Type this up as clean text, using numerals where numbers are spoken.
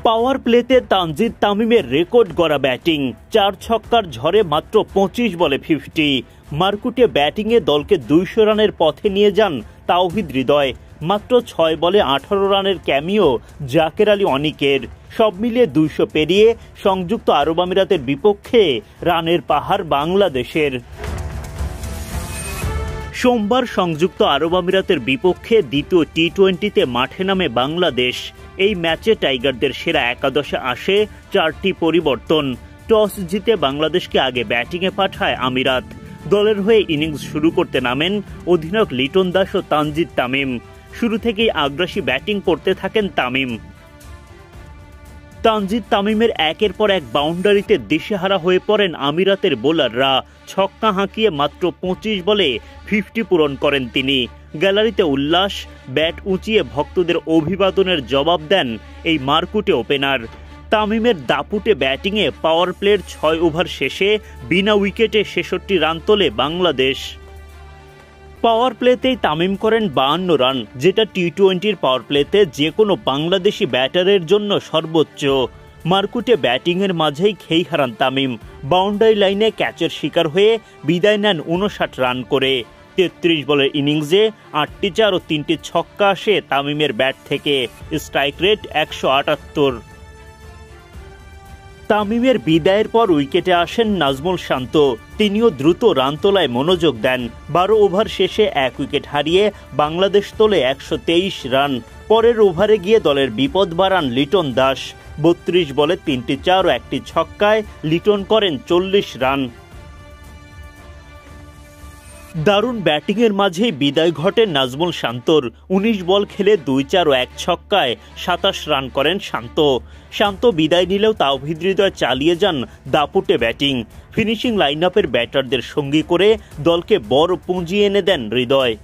পাওয়ার প্লেতে তানজিদ তামিমের রেকর্ড গড়া ব্যাটিং, 4 ছক্কার ঝড়ে মাত্র 25 বলে 50। মারকুটে ব্যাটিংয়ে দলকে 200 রানের পথে নিয়ে যান তাওহিদ হৃদয়। মাত্র 6 বলে 18 রানের ক্যামিও জাকের আলী অনিকের। সব মিলিয়ে 200 পেরিয়ে সংযুক্ত আরব আমিরাতের বিপক্ষে রানের পাহাড় বাংলাদেশের। সোমবার সংযুক্ত আরব আমিরাতের বিপক্ষে দ্বিতীয় টি-20তে মাঠে নামে বাংলাদেশ। এই ম্যাচে টাইগারদের সেরা একাদশে আসে 4টি পরিবর্তন। টস জিতে বাংলাদেশকে আগে ব্যাটিংয়ে পাঠায় আমিরাত। দলের হয়ে ইনিংস শুরু করতে নামেন অধিনায়ক লিটন দাস ও তানজিদ তামিম। শুরু থেকেই আগ্রাসী ব্যাটিং করতে থাকেন তামিম। তানজিদ তামিমের একের পর এক বাউন্ডারিতে দিশেহারা হয়ে পড়েন আমিরাতের বোলাররা। ছক্কা হাঁকিয়ে মাত্র 25 বলে 50 পূরণ করেন তিনি। গ্যালারিতে উল্লাস, ব্যাট উঁচিয়ে ভক্তদের অভিবাদনের জবাব দেন এই মারকুটে ওপেনার। তামিমের দাপুটে ব্যাটিংয়ে পাওয়ার প্লের 6 ওভার শেষে বিনা উইকেটে 66 রান তোলে বাংলাদেশ। পাওয়ার প্লেতেই তামিম করেন 52 রান, যেটা টি-20-র পাওয়ার প্লেতে যে কোনো বাংলাদেশি ব্যাটারের জন্য সর্বোচ্চ। মারকুটে ব্যাটিংয়ের মাঝেই খেই হারান তামিম। বাউন্ডারি লাইনে ক্যাচের শিকার হয়ে বিদায় নেন 59 রান করে। 33 বলের ইনিংসে 8টি 4 ও 3টি ছক্কা আসে তামিমের ব্যাট থেকে। Strike rate 178। তামিমের বিদায়ের পর উইকেটে আসেন নাজমুল শান্ত। তিনিও দ্রুত রান তোলায় মনোযোগ দেন। 12 ওভার শেষে 1 উইকেট হারিয়ে বাংলাদেশ তোলে 123 রান। পরের ওভারে গিয়ে দলের বিপদ বাড়ান লিটন দাস। 32 বলে 3টি 4 ও 1টি ছক্কায় লিটন করেন 40 রান। দারুণ ব্যাটিংয়ের মাঝেই বিদায় ঘটে নাজমুল শান্তর। 19 বল খেলে 2 4 ও 1 ছক্কায় 27 রান করেন শান্ত বিদায় নিলেও তাওহিদ হৃদয় চালিয়ে যান দাপুটে ব্যাটিং। ফিনিশিং লাইন আপের ব্যাটারদের সঙ্গী করে দলকে বড় পুঁজি এনে দেন হৃদয়।